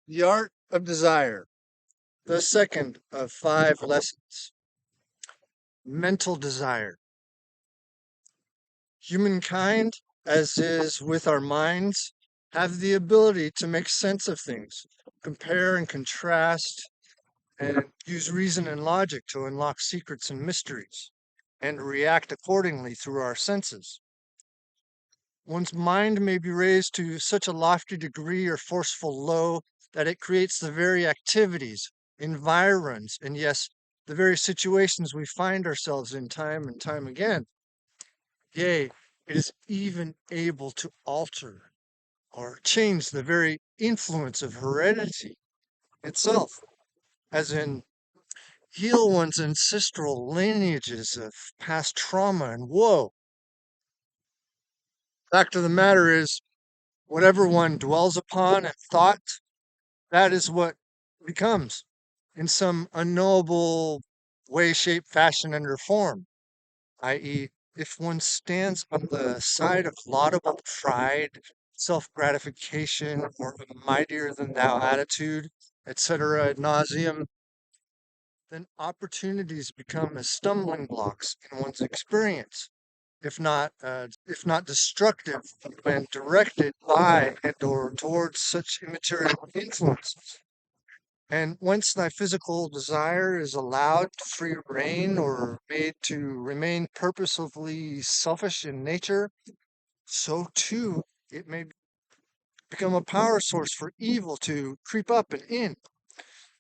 The Art of Desire, the second of 5 lessons. Mental desire. Humankind, as is with our minds, have the ability to make sense of things, compare and contrast, and use reason and logic to unlock secrets and mysteries, and react accordingly through our senses. One's mind may be raised to such a lofty degree or forceful low that it creates the very activities, environs, and yes, the very situations we find ourselves in time and time again. Yea, it is even able to alter or change the very influence of heredity itself, as in heal one's ancestral lineages of past trauma and woe. Fact of the matter is, whatever one dwells upon and thought, that is what becomes in some unknowable way, shape, fashion, and or form, i.e., if one stands on the side of laudable pride, self gratification, or a mightier than thou attitude, etc., ad nauseum, then opportunities become as stumbling blocks in one's experience, if not destructive when directed by and or towards such immaterial influences. And once thy physical desire is allowed free rein or made to remain purposefully selfish in nature, so too it may become a power source for evil to creep up and in,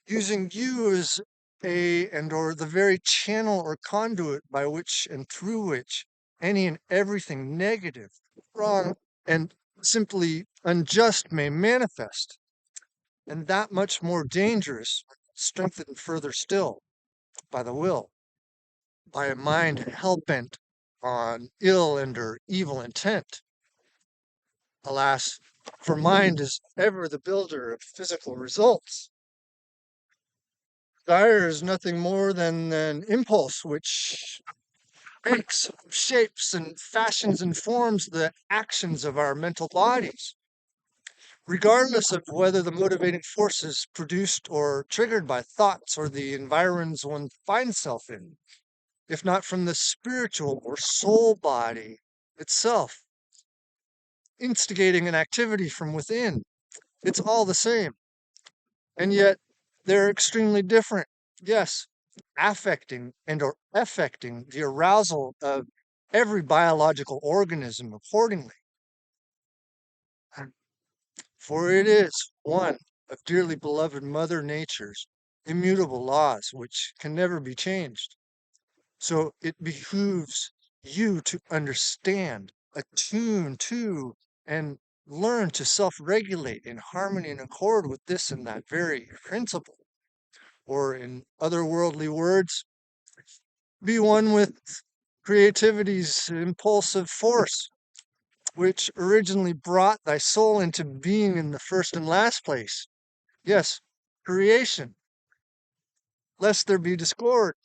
using you as a and or the very channel or conduit by which and through which any and everything negative, wrong, and simply unjust may manifest, and that much more dangerous, strengthened further still by the will, by a mind hell-bent on ill and or evil intent. Alas, for mind is ever the builder of physical results. Desire is nothing more than an impulse which makes, shapes, and fashions and forms the actions of our mental bodies, regardless of whether the motivating force is produced or triggered by thoughts or the environs one finds self in, if not from the spiritual or soul body itself, instigating an activity from within. It's all the same. And yet they're extremely different. Yes, affecting and or affecting the arousal of every biological organism accordingly. For it is one of dearly beloved Mother Nature's immutable laws which can never be changed. So it behooves you to understand, attune to, and learn to self regulate in harmony and accord with this and that very principle. Or, in other worldly words, be one with creativity's impulsive force, which originally brought thy soul into being in the first and last place. Yes, creation, lest there be discord,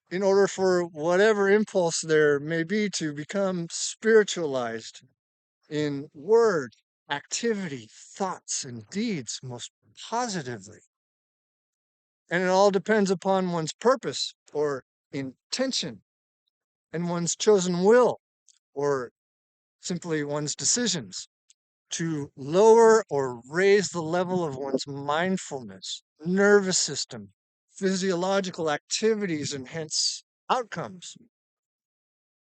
in order for whatever impulse there may be to become spiritualized in word, activity, thoughts, and deeds most positively. And it all depends upon one's purpose or intention and one's chosen will or simply one's decisions to lower or raise the level of one's mindfulness, nervous system, physiological activities, and hence outcomes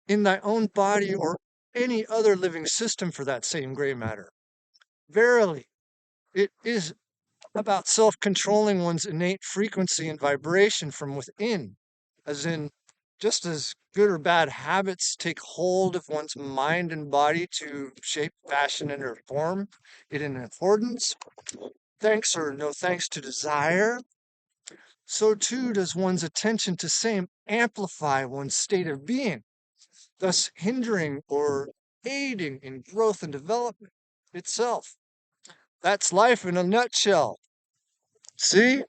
in thy own body or any other living system for that same gray matter. Verily, it is about self controlling one's innate frequency and vibration from within, as in, just as good or bad habits take hold of one's mind and body to shape, fashion, and form it in accordance, thanks or no thanks to desire, so too does one's attention to same amplify one's state of being, thus hindering or aiding in growth and development itself. That's life in a nutshell. See?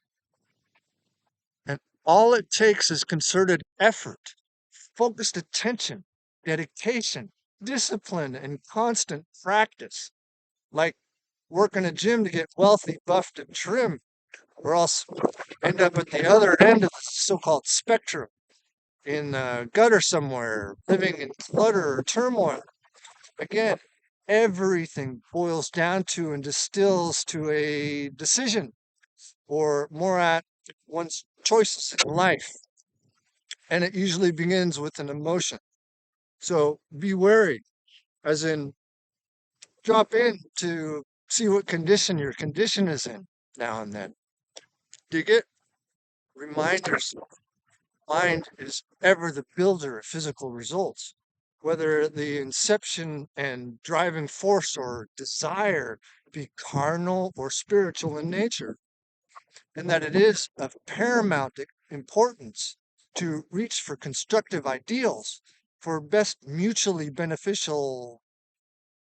And all it takes is concerted effort, focused attention, dedication, discipline, and constant practice. Like work in a gym to get wealthy, buffed, and trim, or else end up at the other end of the so-called spectrum in a gutter somewhere, living in clutter or turmoil. Again, everything boils down to and distills to a decision, or more at one's choices in life. And it usually begins with an emotion. So be wary, as in drop in to see what condition your condition is in now and then. Dig it? Reminders. Mind is ever the builder of physical results, whether the inception and driving force or desire be carnal or spiritual in nature, and that it is of paramount importance to reach for constructive ideals for best mutually beneficial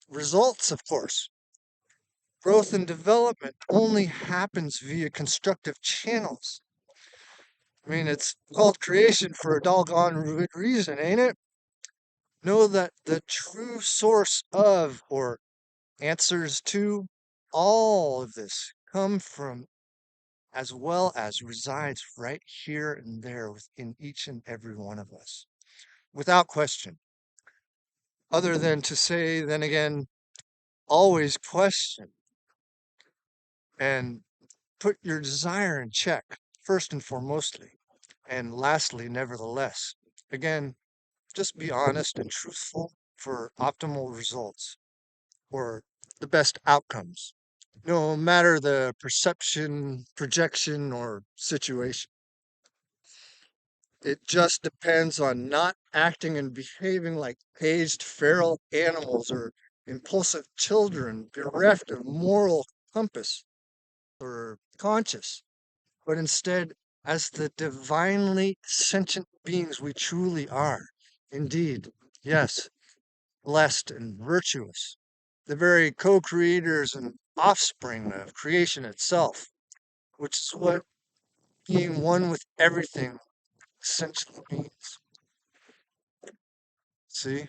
results, of course. Growth and development only happens via constructive channels. I mean, it's called creation for a doggone good reason, ain't it? Know that the true source of or answers to all of this come from, as well as resides right here and there within each and every one of us, without question. Other than to say, then again, always question and put your desire in check, first and foremostly. And lastly, nevertheless, again, just be honest and truthful for optimal results or the best outcomes, no matter the perception, projection, or situation. It just depends on not acting and behaving like caged feral animals or impulsive children bereft of moral compass or conscience, but instead as the divinely sentient beings we truly are. Indeed, yes, blessed and virtuous, the very co creators and offspring of creation itself, which is what being one with everything essentially means. See?